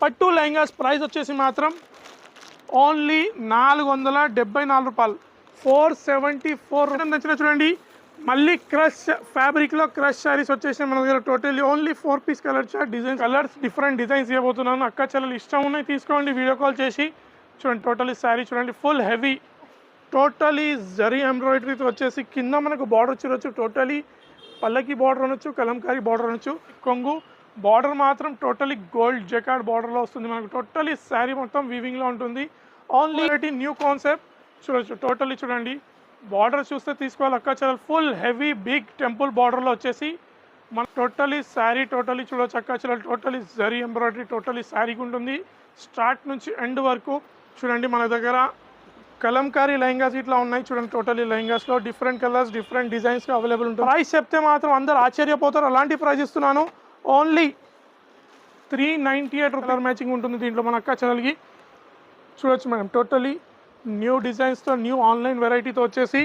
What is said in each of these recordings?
పట్టు లెహంగాస్ ప్రైస్ వచ్చేసి మాత్రం ఓన్లీ 474 రూపాయలు, 474 నచ్చిన చూడండి. మళ్ళీ క్రష్ ఫ్యాబ్రిక్లో క్రష్ శారీస్ వచ్చేసి మన దగ్గర totally only 4 piece colour chart design colours different designs ఇవ్వబోతున్నాను. అక్క చెల్లెలు ఇష్టం ఉన్నాయి తీసుకోండి, వీడియో కాల్ చేసి చూడండి. టోటల్లీ శారీ చూడండి, ఫుల్ హెవీ టోటలీ జరీ ఎంబ్రాయిడరీతో వచ్చేసి కింద మనకు బార్డర్ చూడొచ్చు. టోటలీ పల్లకి బార్డర్ అనొచ్చు, కలంకారీ బార్డర్ అనొచ్చు. కొంగు బార్డర్ మాత్రం టోటలీ గోల్డ్ జకార్డ్ బార్డర్లో వస్తుంది మనకు. టోటలీ శారీ మొత్తం వీవింగ్లో ఉంటుంది. ఓన్లీ న్యూ కాన్సెప్ట్ చూడొచ్చు. టోటలీ చూడండి, బార్డర్ చూస్తే తీసుకోవాలి అక్క చాలా ఫుల్ హెవీ బిగ్ టెంపుల్ బార్డర్లో వచ్చేసి మన టోటలీ శారీ టోటలీ చూడొచ్చు అక్క చాలా టోటలీ జరీ ఎంబ్రాయిడరీ టోటలీ శారీకి ఉంటుంది. స్టార్ట్ నుంచి ఎండ్ వరకు చూడండి. మన దగ్గర కలంకారీ లెహంగాస్ ఇట్లా ఉన్నాయి చూడండి. టోటలీ లెహంగాస్లో different colours different designs available ఉంటుంది. ప్రైస్ చెప్తే మాత్రం అందరు ఆశ్చర్యపోతారు, అలాంటి ప్రైస్ ఇస్తున్నాను. ఓన్లీ 398 కలర్ మ్యాచింగ్ ఉంటుంది దీంట్లో మన అక్క ఛానల్కి చూడొచ్చు మేడం. టోటలీ న్యూ డిజైన్స్తో న్యూ ఆన్లైన్ వెరైటీతో వచ్చేసి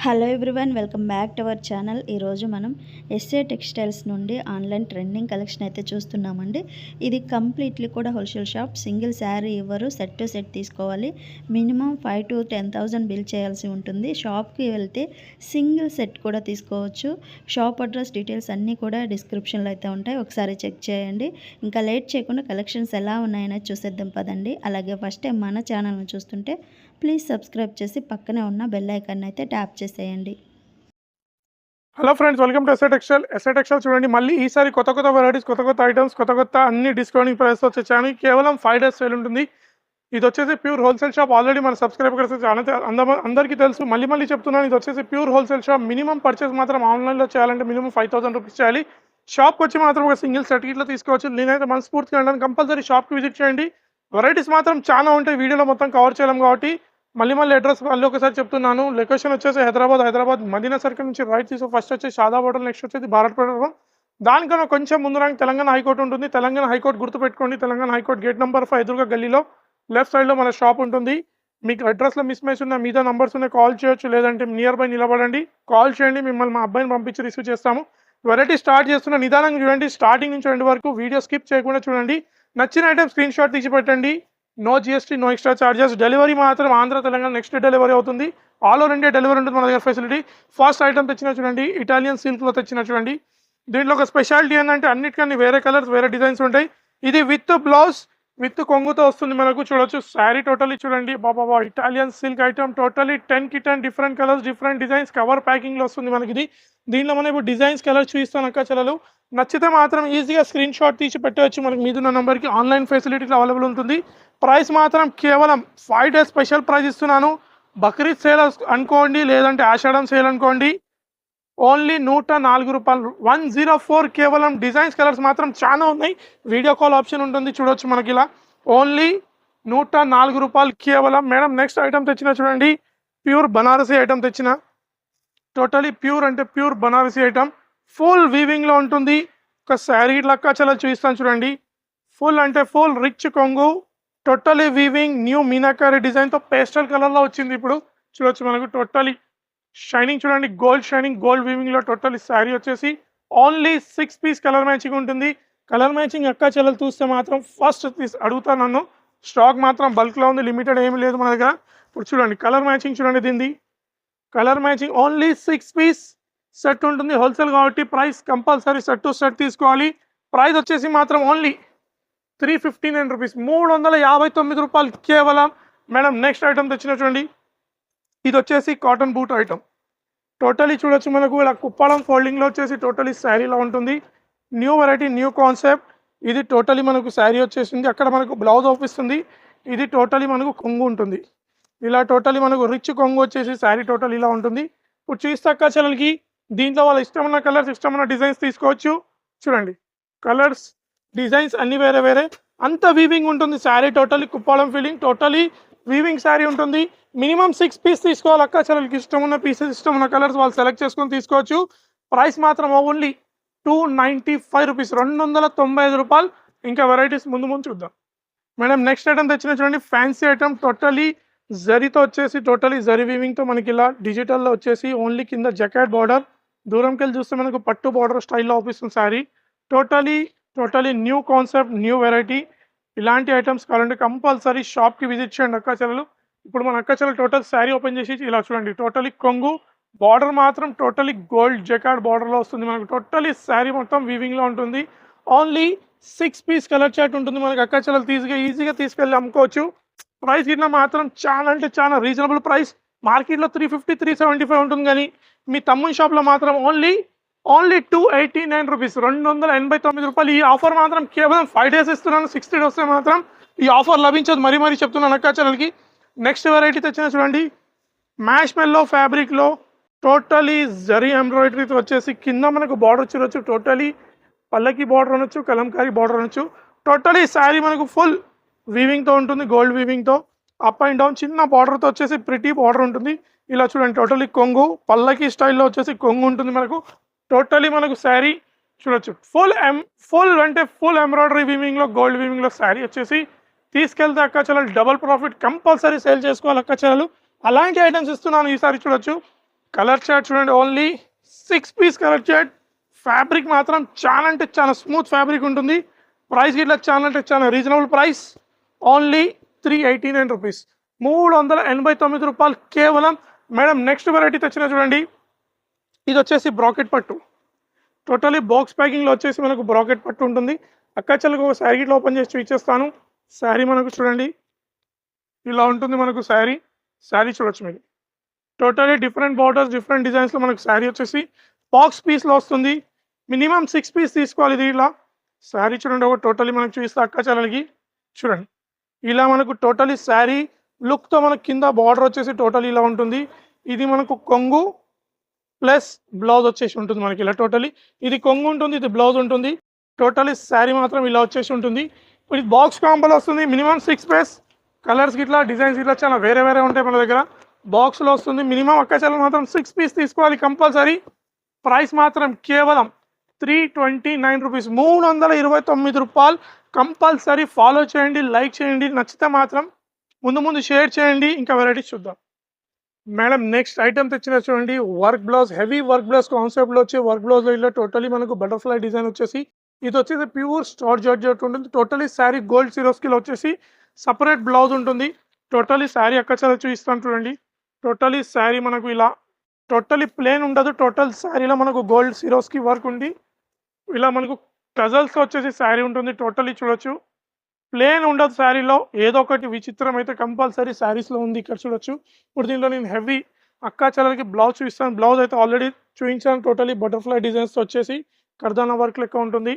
hello everyone, welcome back to our channel. ఈరోజు మనం ఎస్ఏ టెక్స్టైల్స్ నుండి ఆన్లైన్ ట్రెండింగ్ కలెక్షన్ అయితే చూస్తున్నామండి. ఇది కంప్లీట్లీ కూడా హోల్సేల్ షాప్. సింగిల్ శారీ ఇవ్వరు, సెట్ టు సెట్ తీసుకోవాలి. మినిమం 5,000 to 10,000 బిల్ చేయాల్సి ఉంటుంది. షాప్కి వెళ్తే సింగిల్ సెట్ కూడా తీసుకోవచ్చు. షాప్ అడ్రస్ డీటెయిల్స్ అన్నీ కూడా డిస్క్రిప్షన్లో అయితే ఉంటాయి, ఒకసారి చెక్ చేయండి. ఇంకా లేట్ చేయకుండా కలెక్షన్స్ ఎలా ఉన్నాయనేది చూసేద్దాం పదండి. అలాగే ఫస్ట్ టైం మన ఛానల్ని చూస్తుంటే ప్లీజ్ సబ్స్క్రైబ్ చేసి పక్కనే ఉన్న బెల్ ఐకాన్ అయితే ట్యాప్ చేసేయండి. Hello friends, welcome to S A textile. S A textile చూడండి, మళ్ళీ ఈసారి కొత్త కొత్త వెరైటీస్ కొత్త కొత్త ఐటమ్స్ కొత్త కొత్త అన్ని డిస్కౌంటింగ్ ప్రైస్ వచ్చేసాను. కేవలం 5 days సేల్ ఉంటుంది. ఇది వచ్చేసి ప్యూర్ హోల్సేల్ షాప్. ఆల్రెడీ మన సబ్స్క్రైబర్స్ అందరికీ తెలుసు, మళ్ళీ చెప్తున్నాను. ఇది వచ్చేసి pure wholesale shop. Minimum purchase మాత్రం ఆన్లైన్లో చేయాలంటే మినిమం 5,000 రూపీస్ చేయాలి. షాప్కి వచ్చి మాత్రం ఒక సింగిల్ సెట్ ఇట్లా తీసుకోవచ్చు. నేనైతే మనస్ఫూర్తిగా అంటాను, కంపల్సరీ షాప్కి విజిట్ చేయండి. వెరైటీస్ మాత్రం చాలా ఉంటాయి, వీడియోలో మొత్తం కవర్ చేయలేం కాబట్టి మళ్ళీ అడ్రస్ మళ్ళీ ఒకసారి చెప్తున్నాను. లొకేషన్ వచ్చేసి హైదరాబాద్ మదీనా సర్కిల్ నుంచి రైట్ తీసుకో. ఫస్ట్ వచ్చేసి షాదా హోటల్, నెక్స్ట్ వచ్చేసి భారత్ పెట్రోల్. దానికన్నా కొంచెం ముందు రాక తెలంగాణ హైకోర్టు ఉంటుంది. తెలంగాణ హైకోర్టు గుర్తుపెట్టుకోండి. తెలంగాణ హైకోర్టు గేట్ నెంబర్ 5 ఎదురుగా గల్లీలో లెఫ్ట్ సైడ్లో మన షాప్ ఉంటుంది. మీకు అడ్రస్లో మిస్ మ్యాచ్ ఉన్న మీద నంబర్స్ ఉన్నాయి, కాల్ చేయొచ్చు. లేదంటే నియర్ బై నిలబడండి, కాల్ చేయండి. మిమ్మల్ని మా అబ్బాయిని పంపించి రిసీవ్ చేస్తాము. వెరైటీ స్టార్ట్ చేస్తున్న నిదానంగా చూడండి. స్టార్టింగ్ నుంచి ఎండ్ వరకు వీడియో స్కిప్ చేయకుండా చూడండి. నచ్చిన ఐటమ్ స్క్రీన్ షాట్ తీసి పెట్టండి. No GST, no extra charges. Delivery మాత్రం Andhra Telangana next day delivery అవుతుంది. ఆల్ ఓవర్ ఇండియా డెలివరీ ఉంటుంది మన దగ్గర ఫెసిలిటీ. ఫస్ట్ ఐటమ్ తెచ్చిన చూడండి, ఇటాలియన్ సిల్క్లో తెచ్చిన చూడండి. దీంట్లో ఒక స్పెషాలిటీ ఏంటంటే అన్నిటికన్నీ వేరే కలర్స్ వేరే డిజైన్స్ ఉంటాయి. ఇది విత్ బ్లౌజ్ విత్ కొంగుతో వస్తుంది మనకు. చూడొచ్చు శారీ టోటలీ చూడండి. బాబా ఇటాలియన్ సిల్క్ ఐటమ్ టోటలీ 10 కి 10 different colours different designs cover ప్యాకింగ్లో వస్తుంది మనకి. ఇది దీంట్లో మనం ఇప్పుడు డిజైన్స్ కలర్స్ చూపిస్తాను అక్క చెల్లెలు. నచ్చితే మాత్రం ఈజీగా స్క్రీన్ షాట్ తీసి పెట్టవచ్చు. మనకి మీదున్న నెంబర్కి ఆన్లైన్ ఫెసిలిటీస్ అవైలబుల్ ఉంటుంది. ప్రైస్ మాత్రం కేవలం 5 days స్పెషల్ ప్రైస్ ఇస్తున్నాను. బక్రీద్ సేల్ అనుకోండి, లేదంటే ఆషాఢం సేల్ అనుకోండి. ఓన్లీ 104 రూపాయలు, 104. కేవలం డిజైన్స్ కలర్స్ మాత్రం చాలా ఉన్నాయి. వీడియో కాల్ ఆప్షన్ ఉంటుంది, చూడొచ్చు మనకి ఇలా. ఓన్లీ 104 రూపాయలు కేవలం. మేడం నెక్స్ట్ ఐటమ్ తెచ్చిన చూడండి, ప్యూర్ బనారసీ ఐటమ్ తెచ్చిన. టోటలీ ప్యూర్ అంటే ప్యూర్ బనారసీ ఐటమ్, ఫుల్ వీవింగ్లో ఉంటుంది. ఒక శారీ లక్క చాలా చూపిస్తాను చూడండి. ఫుల్ అంటే ఫుల్ రిచ్ కొంగు, టోటలీ వీవింగ్, న్యూ మీనాకారీ డిజైన్తో పేస్టల్ కలర్లో వచ్చింది. ఇప్పుడు చూడొచ్చు మనకు టోటలీ షైనింగ్ చూడండి, గోల్డ్ షైనింగ్ గోల్డ్ వీవింగ్లో టోటలీ శారీ వచ్చేసి ఓన్లీ 6 పీస్ కలర్ మ్యాచింగ్ ఉంటుంది. కలర్ మ్యాచింగ్ అక్క చెల్లెలు చూస్తే మాత్రం ఫస్ట్ అడుగుతా నన్ను. స్టాక్ మాత్రం బల్క్లో ఉంది, లిమిటెడ్ ఏమి లేదు మన దగ్గర. ఇప్పుడు చూడండి కలర్ మ్యాచింగ్ చూడండి. దీనిది colour matching only 6 piece set ఉంటుంది. హోల్సేల్ కాబట్టి price compulsory set to set తీసుకోవాలి. ప్రైస్ వచ్చేసి మాత్రం ఓన్లీ 359 రూపీస్, 359 రూపాయలు కేవలం. మేడం నెక్స్ట్ ఐటమ్ తెచ్చిన చూడండి, ఇది వచ్చేసి కాటన్ బూట్ ఐటమ్. టోటలీ చూడొచ్చు మనకు ఇలా కుప్పాలం ఫోల్డింగ్లో వచ్చేసి టోటలీ శారీలో ఉంటుంది. New variety new concept. ఇది టోటలీ మనకు శారీ వచ్చేసింది, అక్కడ మనకు బ్లౌజ్ అవుపిస్తుంది. ఇది టోటలీ మనకు కొంగు ఉంటుంది. ఇలా టోటలీ మనకు రిచ్ కొంగు వచ్చేసి శారీ టోటల్ ఇలా ఉంటుంది. ఇప్పుడు చూస్తాక ఛానల్కి దీంట్లో వాళ్ళ ఇష్టమైన కలర్స్ ఇష్టమైన డిజైన్స్ తీసుకోవచ్చు. చూడండి కలర్స్ డిజైన్స్ అన్ని వేరే వేరే, అంత వీవింగ్ ఉంటుంది శారీ. టోటలీ కుప్పాలం ఫీలింగ్, టోటలీ వీవింగ్ శారీ ఉంటుంది. మినిమం 6 పీస్ తీసుకోవాలి అక్క చెల్లెలకి. ఇష్టం ఉన్న పీసెస్ ఇష్టం ఉన్న కలర్స్ వాళ్ళు సెలెక్ట్ చేసుకొని తీసుకోవచ్చు. ప్రైస్ మాత్రం ఓన్లీ 295 రూపీస్, 295 రూపాయలు. ఇంకా వెరైటీస్ ముందు చూద్దాం. మేడం నెక్స్ట్ ఐటమ్ తెచ్చిన చూడండి, ఫ్యాన్సీ ఐటమ్. టోటలీ జరీతో వచ్చేసి టోటలీ జరీ వీవింగ్తో మనకి ఇలా డిజిటల్లో వచ్చేసి ఓన్లీ కింద జకాట్ బార్డర్, దూరంకి వెళ్ళి చూస్తే మనకు పట్టు బార్డర్ స్టైల్లో అవుపిస్తుంది sari. Totally new concept new variety. ఇలాంటి ఐటమ్స్ కావాలంటే కంపల్సరీ షాప్కి విజిట్ చేయండి అక్క చెల్లెలు. ఇప్పుడు మన అక్క చెల్లెలు టోటల్ శారీ ఓపెన్ చేసి ఇలా చూడండి. టోటలీ కొంగు బార్డర్ మాత్రం టోటలీ గోల్డ్ జెకార్డ్ బార్డర్లో వస్తుంది మనకు. టోటలీ శారీ మొత్తం వీవింగ్లో ఉంటుంది. ఓన్లీ 6 పీస్ కలర్ చార్ట్ ఉంటుంది మనకి. అక్క చెల్లెలు ఈజీగా తీసుకెళ్ళి అమ్ముకోవచ్చు. ప్రైస్ ఇట్లా మాత్రం చాలా అంటే చాలా రీజనబుల్ ప్రైస్. మార్కెట్లో 350 375 ఉంటుంది, కానీ మీ తమ్ముని షాప్లో మాత్రం ఓన్లీ 289 రూపీస్, 289 రూపాయలు. ఈ ఆఫర్ మాత్రం కేవలం 5 days ఇస్తున్నాను. 60 days వస్తే మాత్రం ఈ ఆఫర్ లభించదు. మరీ చెప్తున్నాను అక్క చెల్లెలకి. నెక్స్ట్ వెరైటీ తెచ్చిన చూడండి. మ్యాష్ మెల్లో ఫ్యాబ్రిక్లో టోటలీ జరీ ఎంబ్రాయిడరీతో వచ్చేసి కింద మనకు బార్డర్ చూడొచ్చు. టోటలీ పల్లకి బార్డర్ అనొచ్చు, కలంకారీ బార్డర్ అనొచ్చు. టోటలీ శారీ మనకు ఫుల్ వీవింగ్తో ఉంటుంది, గోల్డ్ వీవింగ్తో. అప్ అండ్ డౌన్ చిన్న బార్డర్తో వచ్చేసి ప్రిటీ బార్డర్ ఉంటుంది. ఇలా చూడండి. టోటలీ కొంగు పల్లకి స్టైల్లో వచ్చేసి కొంగు ఉంటుంది మనకు. టోటలీ మనకు శారీ చూడొచ్చు. ఫుల్ ఎంబ్రాయిడరీ వీవింగ్లో, గోల్డ్ వీవింగ్లో శారీ వచ్చేసి తీసుకెళ్తే అక్క చెల్లెలు డబల్ ప్రాఫిట్ కంపల్సరీ సేల్ చేసుకోవాలి అక్క చెల్లెలు. అలాంటి ఐటమ్స్ ఇస్తున్నాను ఈసారి. చూడొచ్చు. కలర్ చార్ట్ చూడండి. Only 6 piece colour chart. Fabric మాత్రం చాలా అంటే చాలా స్మూత్ ఫ్యాబ్రిక్ ఉంటుంది. ప్రైస్ ఇట్లా చాలా అంటే చాలా రీజనబుల్ ప్రైస్. ఓన్లీ 389 రూపీస్, 389 రూపాయలు కేవలం. మేడం నెక్స్ట్ వెరైటీ తెచ్చిన చూడండి. ఇది వచ్చేసి బ్రాకెట్ పట్టు. టోటలీ బాక్స్ ప్యాకింగ్లో వచ్చేసి మనకు బ్రాకెట్ పట్టు ఉంటుంది. అక్క చెల్లెలకు ఒక శారీ ఇట్లా ఓపెన్ చేసి ఇచ్చేస్తాను. శారీ మనకు చూడండి ఇలా ఉంటుంది మనకు. శారీ చూడొచ్చు మీరు. టోటలీ డిఫరెంట్ బార్డర్స్, డిఫరెంట్ డిజైన్స్లో మనకు శారీ వచ్చేసి బాక్స్ పీస్లో వస్తుంది. మినిమం 6 పీస్ తీసుకోవాలి. ఇది ఇలా శారీ చూడండి. ఒక టోటలీ మనకు చూపిస్తా అక్క చెల్లెలకి. చూడండి ఇలా మనకు టోటలీ శారీ లుక్తో మనకు కింద బార్డర్ వచ్చేసి టోటలీ ఇలా ఉంటుంది. ఇది మనకు కొంగు ప్లస్ బ్లౌజ్ వచ్చేసి ఉంటుంది మనకి ఇలా. టోటలీ ఇది కొంగు ఉంటుంది, ఇది బ్లౌజ్ ఉంటుంది. టోటలీ శారీ మాత్రం ఇలా వచ్చేసి ఉంటుంది. ఇది బాక్స్ కాంబోలో వస్తుంది. Minimum 6 piece. కలర్స్ ఇట్లా డిజైన్స్ ఇట్లా చాలా వేరే ఉంటాయి మన దగ్గర. బాక్స్లో వస్తుంది. మినిమం అక్క చెల్లెలు మాత్రం 6 పీస్ తీసుకోవాలి కంపల్సరీ. ప్రైస్ మాత్రం కేవలం 329 రూపీస్, 329 రూపాయలు. కంపల్సరీ ఫాలో చేయండి, లైక్ చేయండి. నచ్చితే మాత్రం ముందు షేర్ చేయండి. ఇంకా వెరైటీస్ చూద్దాం. మేడం నెక్స్ట్ ఐటమ్ తెచ్చిన చూడండి. Work blouse, heavy work blouse కాన్సెప్ట్లో వచ్చి వర్క్ బ్లౌజ్లో ఇలా టోటలీ మనకు బటర్ఫ్లై డిజైన్ వచ్చేసి ఇది వచ్చేసి ప్యూర్ స్టార్ జార్జెట్ ఉంటుంది. టోటలీ శారీ గోల్డ్ సిరోస్కిలో వచ్చేసి సపరేట్ బ్లౌజ్ ఉంటుంది. టోటలీ శారీ అక్క చెల్లెలు చూపిస్తాను చూడండి. టోటలీ శారీ మనకు ఇలా టోటలీ ప్లేన్ ఉండదు. టోటల్ శారీలో మనకు గోల్డ్ సిరోస్కి వర్క్ ఉంది. ఇలా మనకు టజల్స్ వచ్చేసి శారీ ఉంటుంది. టోటలీ చూడొచ్చు. ప్లేన్ ఉండదు శారీలో, ఏదో ఒకటి విచిత్రం అయితే కంపల్సరీ శారీస్లో ఉంది. ఇక్కడ చూడొచ్చు. ఇప్పుడు దీంట్లో నేను హెవీ అక్క చెల్లెలకి బ్లౌజ్ చూపిస్తాను. బ్లౌజ్ అయితే ఆల్రెడీ చూపించాను. టోటలీ బటర్ఫ్లై డిజైన్స్ వచ్చేసి కర్దానా వర్క్ లెక్క ఉంటుంది.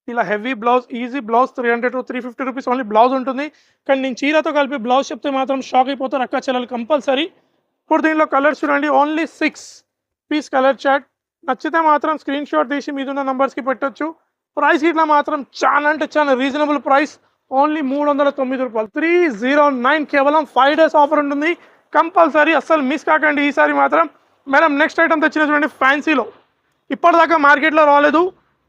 ఇలా heavy blouse, easy blouse 300 to 350 rupees only blouse ఉంటుంది. కానీ నేను చీరతో కలిపి బ్లౌజ్ చెప్తే మాత్రం షాక్ అయిపోతారు అక్క చెల్లెలు కంపల్సరీ. ఇప్పుడు దీనిలో కలర్స్ చూడండి. Only 6 piece colour chart. నచ్చితే మాత్రం స్క్రీన్ షాట్ తీసి మీదున్న నంబర్స్కి పెట్టొచ్చు. ప్రైస్ ఇట్లా మాత్రం చాలా అంటే చాలా రీజనబుల్ ప్రైస్. ఓన్లీ 309 రూపాయలు, 309. కేవలం 5 days ఆఫర్ ఉంటుంది. కంపల్సరీ అస్సలు మిస్ కాకండి ఈసారి మాత్రం. మేడం నెక్స్ట్ ఐటమ్ తెచ్చిన చూడండి. ఫ్యాన్సీలో ఇప్పటిదాకా మార్కెట్లో రాలేదు.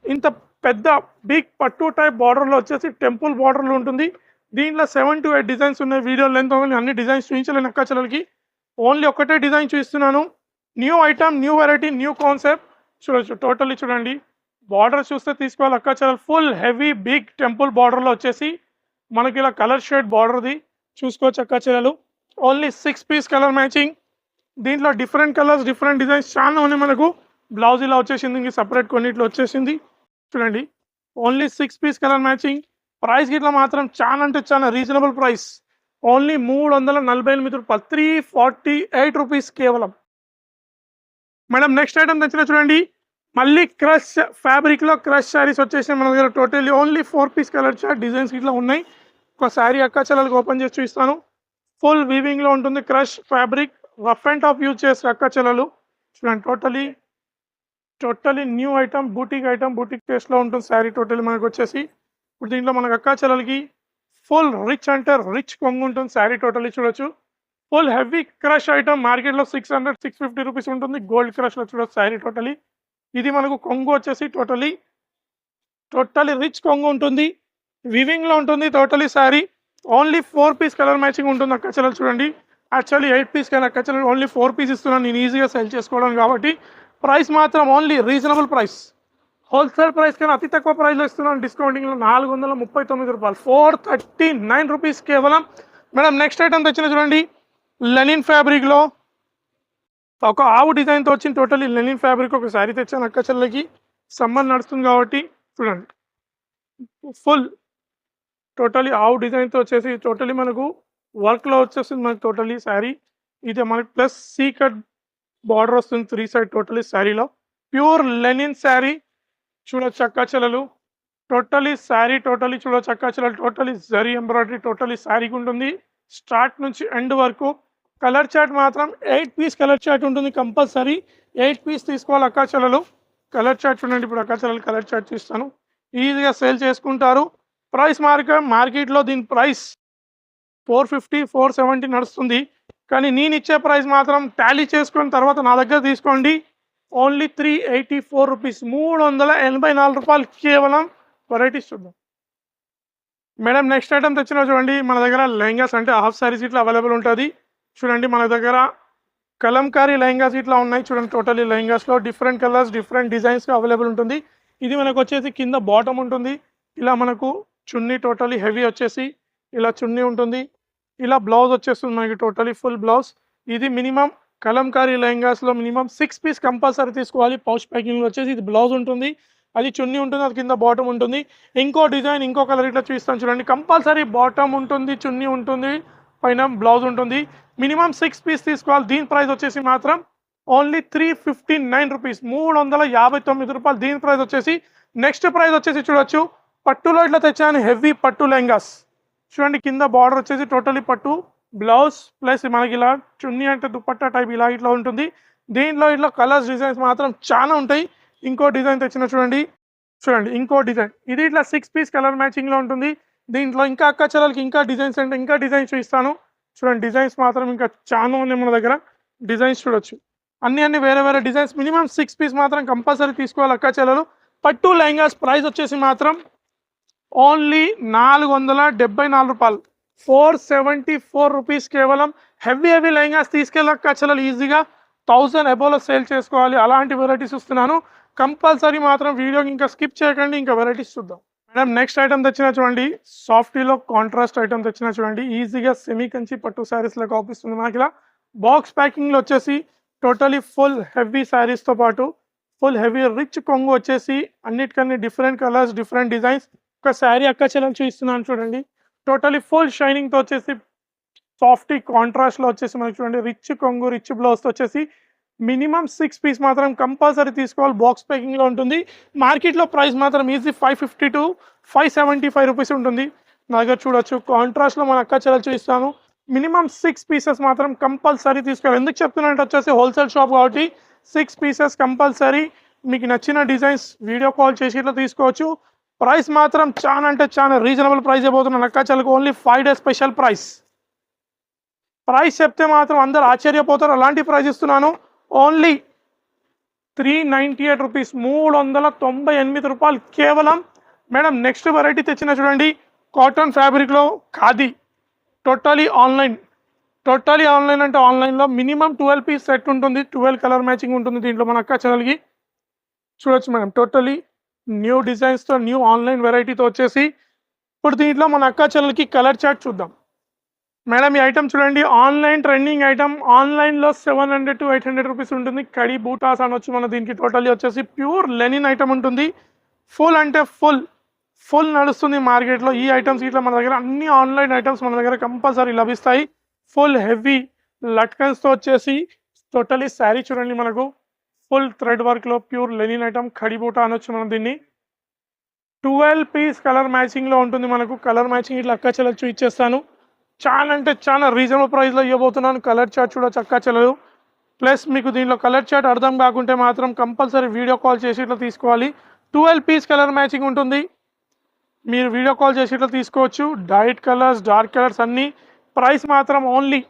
ఇంత పెద్ద బిగ్ పట్టు టైప్ బార్డర్లో వచ్చేసి టెంపుల్ బార్డర్లో ఉంటుంది. దీంట్లో 7 to 8 డిజైన్స్ ఉన్నాయి. వీడియో లెంత్ అన్ని డిజైన్స్ చూపించలేను అక్క చెల్లెలకి. ఓన్లీ ఒకటే డిజైన్ చూపిస్తున్నాను. New item, new variety, new concept. చూడొచ్చు. టోటల్లీ చూడండి. బార్డర్ చూస్తే తీసుకోవాలి అక్క చెల్లెలు. ఫుల్ హెవీ బిగ్ టెంపుల్ బార్డర్లో వచ్చేసి మనకి ఇలా కలర్ షేడ్ బార్డర్ది చూసుకోవచ్చు అక్క చెల్లెలు. Only 6 piece colour matching. దీంట్లో డిఫరెంట్ కలర్స్, డిఫరెంట్ డిజైన్స్ చాలా ఉన్నాయి మనకు. బ్లౌజ్ ఇలా వచ్చేసింది, ఇంక సపరేట్ కొన్నిట్లో వచ్చేసింది. చూడండి. Only 6 piece colour matching. Price గిట్లా మాత్రం చాలా అంటే చాలా రీజనబుల్ ప్రైస్. ఓన్లీ 348 రూపాయలు, 348 రూపీస్ కేవలం. మేడం నెక్స్ట్ ఐటమ్ తెచ్చిన చూడండి. మళ్ళీ క్రష్ ఫ్యాబ్రిక్లో క్రష్ శారీస్ వచ్చేసి మన దగ్గర totally only 4 piece colour chart designs ఇట్లా ఉన్నాయి. ఒక శారీ అక్క చెల్లెలకు ఓపెన్ చేసి చూపిస్తాను. ఫుల్ వీవింగ్లో ఉంటుంది. Crush fabric rough and tough use చేస్తారు అక్క చెల్లెలు. చూడండి. టోటలీ న్యూ ఐటమ్, బూటిక్ టేస్ట్లో ఉంటుంది శారీ. టోటలీ మనకు వచ్చేసి ఇప్పుడు దీంట్లో మనకు అక్క చెల్లెలకి ఫుల్ రిచ్ అంటే రిచ్ కొంగు ఉంటుంది శారీ. టోటలీ చూడొచ్చు. Full heavy crush item. మార్కెట్లో 600-650 రూపీస్ ఉంటుంది. గోల్డ్ క్రష్లో చూడొచ్చు శారీ. టోటలీ ఇది మనకు కొంగు వచ్చేసి టోటలీ రిచ్ కొంగు ఉంటుంది. వివింగ్లో ఉంటుంది totally sari. Only 4 piece colour matching ఉంటుంది అక్క చెల్లెలు. చూడండి. యాక్చువల్లీ 8 పీస్ కానీ అక్క చెల్లెలు ఓన్లీ 4 పీస్ ఇస్తున్నాను నేను ఈజీగా సెల్ చేసుకోవడం కాబట్టి. ప్రైస్ మాత్రం only reasonable price. Wholesale price కన్నా అతి తక్కువ ప్రైస్లో ఇస్తున్నాను డిస్కౌంటింగ్లో 439 రూపాయలు, 439 రూపీస్ కేవలం. మేడం నెక్స్ట్ ఐటమ్ తెచ్చిన చూడండి, లెనిన్ ఫ్యాబ్రిక్లో ఒక ఆవు డిజైన్తో వచ్చింది. టోటలీ లెనిన్ ఫ్యాబ్రిక్ ఒక శారీ తెచ్చాను అక్క చెల్లెకి, సమ్మర్ నడుస్తుంది కాబట్టి చూడండి ఫుల్ టోటలీ ఆవు డిజైన్తో వచ్చేసి టోటలీ మనకు వర్క్లో వచ్చేస్తుంది మనకు టోటలీ శారీ. ఇది మనకి ప్లస్ సీ కట్ బార్డర్ వస్తుంది 3 సైడ్ టోటలీ శారీలో. ప్యూర్ లెనిన్ శారీ చూడొచ్చు అక్క చెల్లెలు, టోటలీ శారీ టోటలీ చూడొచ్చు అక్క చెల్లెలు, టోటలీ జరీ ఎంబ్రాయిడరీ టోటలీ శారీకి ఉంటుంది స్టార్ట్ నుంచి ఎండ్ వరకు. కలర్ చార్ట్ మాత్రం 8 పీస్ కలర్ చార్ట్ ఉంటుంది కంపల్సరీ, 8 పీస్ తీసుకోవాలి అక్క చెల్లెలు. కలర్ చార్ట్ చూడండి, ఇప్పుడు అక్క చెల్లెలు కలర్ చార్ట్ చూస్తాను, ఈజీగా సేల్ చేసుకుంటారు. ప్రైస్ మార్కెట్లో దీని ప్రైస్ 450 470 నడుస్తుంది, కానీ నేను ఇచ్చే ప్రైస్ మాత్రం టాలీ చేసుకున్న తర్వాత నా దగ్గర తీసుకోండి, ఓన్లీ 384 రూపీస్, 384 రూపాయలు కేవలం. వెరైటీస్ చూద్దాం మేడం. నెక్స్ట్ ఐటమ్ తెచ్చిన చూడండి, మన దగ్గర లెహంగాస్ అంటే హాఫ్ శారీస్ ఇట్లా అవైలబుల్ ఉంటుంది. చూడండి మన దగ్గర కలంకారీ లెహంగాస్ ఇట్లా ఉన్నాయి చూడండి, టోటలీ లెహంగాస్లో different colours different designs available ఉంటుంది. ఇది మనకు వచ్చేసి కింద బాటమ్ ఉంటుంది, ఇలా మనకు చున్నీ టోటలీ హెవీ వచ్చేసి ఇలా చున్నీ ఉంటుంది, ఇలా బ్లౌజ్ వచ్చేస్తుంది మనకి టోటలీ ఫుల్ బ్లౌజ్. ఇది మినిమం కలంకారీ లెహంగాస్లో మినిమం 6 పీస్ కంపల్సరీ తీసుకోవాలి. పౌచ్ ప్యాకింగ్లో వచ్చేసి ఇది బ్లౌజ్ ఉంటుంది, అది చున్నీ ఉంటుంది, అది కింద బాటమ్ ఉంటుంది. ఇంకో డిజైన్ ఇంకో కలర్ ఇట్లా చూస్తాను చూడండి, కంపల్సరీ బాటమ్ ఉంటుంది, చున్నీ ఉంటుంది, పైన బ్లౌజ్ ఉంటుంది. మినిమం 6 పీస్ తీసుకోవాలి. దీని ప్రైస్ వచ్చేసి మాత్రం ఓన్లీ 359 రూపీస్, 359 రూపాయలు దీని ప్రైస్ వచ్చేసి. నెక్స్ట్ ప్రైస్ వచ్చేసి చూడొచ్చు, పట్టులో ఇట్లా తెచ్చాను హెవీ పట్టు లెహంగాస్ చూడండి, కింద బార్డర్ వచ్చేసి టోటలీ పట్టు బ్లౌజ్ ప్లస్ మనకి ఇలా చున్నీ అంటే దుపట్టా టైప్ ఇలా ఇట్లా ఉంటుంది. దీంట్లో ఇట్లా కలర్స్ డిజైన్స్ మాత్రం చాలా ఉంటాయి. ఇంకో డిజైన్ తెచ్చిన చూడండి, ఇంకో డిజైన్, ఇది ఇట్లా 6 పీస్ కలర్ మ్యాచింగ్లో ఉంటుంది. దీంట్లో ఇంకా అక్క చెల్లెలకి ఇంకా డిజైన్స్ అంటే ఇంకా డిజైన్స్ చూపిస్తాను చూడండి. డిజైన్స్ మాత్రం ఇంకా చాలా ఉన్నాయి మన దగ్గర, డిజైన్స్ చూడొచ్చు అన్ని వేరే వేరే డిజైన్స్. మినిమం 6 పీస్ మాత్రం కంపల్సరీ తీసుకోవాలి అక్క చెల్లెలు. పట్టు లెహంగాస్ ప్రైస్ వచ్చేసి మాత్రం ఓన్లీ 474 రూపాయలు, 474 రూపీస్ కేవలం. హెవీ లెహంగాస్ తీసుకెళ్ళక చెల్లెలు ఈజీగా 1000 అబోలో సేల్ చేసుకోవాలి, అలాంటి వెరైటీస్ ఇస్తున్నాను. కంపల్సరీ మాత్రం వీడియోకి ఇంకా స్కిప్ చేయకండి, ఇంకా వెరైటీస్ చూద్దాం మేడం. నెక్స్ట్ ఐటమ్ తెచ్చిన చూడండి, సాఫ్టీలో కాంట్రాస్ట్ ఐటమ్ తెచ్చిన చూడండి, ఈజీగా సెమీ కంచి పట్టు శారీస్లో కాపిస్తుంది మనకి. ఇలా బాక్స్ ప్యాకింగ్లో వచ్చేసి టోటలీ ఫుల్ హెవీ శారీస్తో పాటు ఫుల్ హెవీ రిచ్ కొంగు వచ్చేసి అన్నిటికన్నీ డిఫరెంట్ కలర్స్ డిఫరెంట్ డిజైన్స్. ఒక శారీ అక్క చెల్లెలు చూపిస్తున్నాను చూడండి, టోటలీ ఫుల్ షైనింగ్తో వచ్చేసి సాఫ్టీ కాంట్రాస్ట్లో వచ్చేసి మనకి చూడండి రిచ్ కొంగు రిచ్ బ్లౌజ్తో వచ్చేసి. మినిమం 6 పీస్ మాత్రం కంపల్సరీ తీసుకోవాలి, బాక్స్ ప్యాకింగ్లో ఉంటుంది. మార్కెట్లో ప్రైస్ మాత్రం ఈజీ 550 to 575 రూపీస్ ఉంటుంది. నా దగ్గర చూడొచ్చు కాంట్రాస్ట్లో మన అక్క చెల్లెలు చూపిస్తాను. మినిమం 6 పీసెస్ మాత్రం కంపల్సరీ తీసుకోవాలి. ఎందుకు చెప్తున్నానంటే వచ్చేసి హోల్సేల్ షాప్ కాబట్టి 6 పీసెస్ కంపల్సరీ. మీకు నచ్చిన డిజైన్స్ వీడియో కాల్ చేసి ఇట్లా తీసుకోవచ్చు. ప్రైస్ మాత్రం చాలా అంటే చాలా రీజనబుల్ ప్రైస్ అయిపోతున్నాను అక్క చెల్లెలకు, only 5 days special price. Price చెప్తే మాత్రం అందరు ఆశ్చర్యపోతారు, అలాంటి ప్రైస్ ఇస్తున్నాను. ఓన్లీ 398 రూపీస్, 398 రూపాయలు కేవలం. మేడం నెక్స్ట్ వెరైటీ తెచ్చిన చూడండి, కాటన్ ఫ్యాబ్రిక్లో ఖాదీ టోటలీ ఆన్లైన్ అంటే ఆన్లైన్లో మినిమం 12 పీస్ సెట్ ఉంటుంది, 12 కలర్ మ్యాచింగ్ ఉంటుంది దీంట్లో మన అక్క చెల్లెలకి. చూడొచ్చు మేడం టోటలీ న్యూ డిజైన్స్తో న్యూ ఆన్లైన్ వెరైటీతో వచ్చేసి. ఇప్పుడు దీంట్లో మన అక్క చెల్లెలకి కలర్ చార్ట్ చూద్దాం మేడం. ఈ ఐటమ్ చూడండి, ఆన్లైన్ ట్రెండింగ్ ఐటమ్, ఆన్లైన్లో 700 to 800 రూపీస్ ఉంటుంది. కడి బూటాస్ అనొచ్చు మన దీనికి. టోటలీ వచ్చేసి ప్యూర్ లెనిన్ ఐటమ్ ఉంటుంది, ఫుల్ అంటే ఫుల్ నడుస్తుంది మార్కెట్లో ఈ ఐటమ్స్. ఇట్లా మన దగ్గర అన్ని ఆన్లైన్ ఐటమ్స్ మన దగ్గర కంపల్సరీ లభిస్తాయి. ఫుల్ హెవీ లట్కన్స్తో వచ్చేసి టోటలీ శారీ చూడండి, మనకు ఫుల్ థ్రెడ్ వర్క్లో ప్యూర్ లెనిన్ ఐటమ్, ఖడి బూటా అనొచ్చు మనం దీన్ని. 12 పీస్ కలర్ మ్యాచింగ్లో ఉంటుంది మనకు. కలర్ మ్యాచింగ్ ఇట్లా అక్క చెల్లెలు చూపించేస్తాను. చాలా అంటే చాలా రీజనబుల్ ప్రైస్లో ఇవ్వబోతున్నాను. కలర్ చార్ట్ చూడొచ్చు అక్క చెల్లెలు. ప్లస్ మీకు దీంట్లో కలర్ చార్ట్ అర్థం కాకుంటే మాత్రం కంపల్సరీ వీడియో కాల్ చేసి ఇట్లా తీసుకోవాలి. 12 పీస్ కలర్ మ్యాచింగ్ ఉంటుంది, మీరు వీడియో కాల్ చేసి ఇట్లా తీసుకోవచ్చు. డైట్ కలర్స్ డార్క్ కలర్స్ అన్నీ. ప్రైస్ మాత్రం ఓన్లీ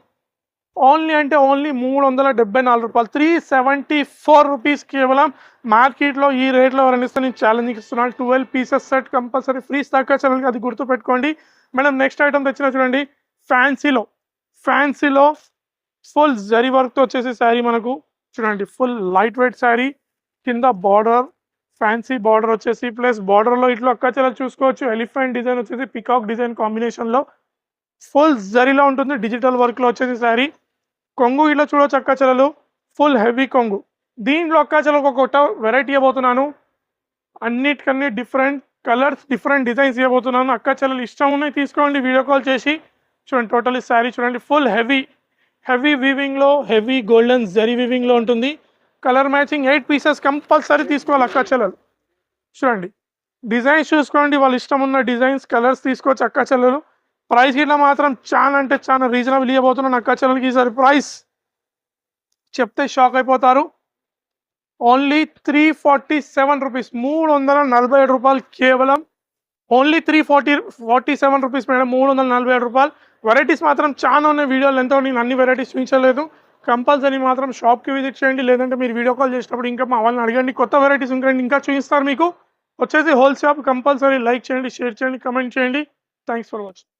అంటే ఓన్లీ 374 రూపాయలు, 374 రూపీస్ కేవలం. మార్కెట్లో ఈ రేట్లో ఎవరైనా ఇస్తే నేను ఛాలెంజ్ ఇస్తున్నాను. 12 pieces set compulsory free stock ఛానల్కి, అది గుర్తుపెట్టుకోండి మేడం. నెక్స్ట్ ఐటమ్ తెచ్చిన చూడండి, ఫ్యాన్సీలో ఫుల్ జరీ వర్క్తో వచ్చేసి శారీ మనకు చూడండి, ఫుల్ లైట్ వెయిట్ శారీ, కింద బార్డర్ ఫ్యాన్సీ బార్డర్ వచ్చేసి ప్లస్ బార్డర్లో ఇట్లా అక్కాచెల్లెలు చూసుకోవచ్చు. ఎలిఫెంట్ డిజైన్ వచ్చేసి పికాక్ డిజైన్ కాంబినేషన్లో ఫుల్ జరీలో ఉంటుంది. డిజిటల్ వర్క్లో వచ్చేసి శారీ. కొంగు ఇట్లా చూడవచ్చు అక్కాచెల్లెలు, ఫుల్ హెవీ కొంగు. దీంట్లో అక్కాచెల్లెలకు ఒక కొత్త వెరైటీ ఇవ్వబోతున్నాను. అన్నిటికన్నీ డిఫరెంట్ కలర్స్, డిఫరెంట్ డిజైన్స్ ఇవ్వబోతున్నాను. అక్కాచెల్లెలు ఇష్టం ఉన్నాయి తీసుకోండి, వీడియో కాల్ చేసి చూడండి. టోటల్ శారీ చూడండి, ఫుల్ హెవీ వీవింగ్లో, హెవీ గోల్డెన్ జరీ వీవింగ్లో ఉంటుంది. కలర్ మ్యాచింగ్ 8 పీసెస్ కంపల్సరీ తీసుకోవాలి అక్కాచెల్లెలు. చూడండి డిజైన్స్ చూసుకోండి, వాళ్ళ ఇష్టం ఉన్న డిజైన్స్ కలర్స్ తీసుకోవచ్చు అక్కాచెల్లెలు. ప్రైస్ గిట్లా మాత్రం చాలా అంటే చాలా రీజనబుల్ ఇవ్వబోతున్నాను అక్కాచెల్లెలకి. ఈసారి ప్రైస్ చెప్తే షాక్ అయిపోతారు. ఓన్లీ 347 రూపీస్, 347 రూపాయలు కేవలం. ఓన్లీ 347 రూపీస్ మేడం, 347 రూపాయలు. వెరైటీస్ మాత్రం చాలా ఉన్నాయి. వీడియోలు ఎంతో నేను అన్ని వెరైటీస్ చూపించలేదు. కంపల్సరీ మాత్రం షాప్కి విజిట్ చేయండి, లేదంటే మీరు వీడియో కాల్ చేసినప్పుడు ఇంకా మా వాళ్ళని అడగండి, కొత్త వెరైటీస్ ఇంకా చూపిస్తారు మీకు. వచ్చేసి హోల్ షాప్. కంపల్సరీ లైక్ చేయండి, షేర్ చేయండి, కమెంట్ చేయండి. Thanks for watching.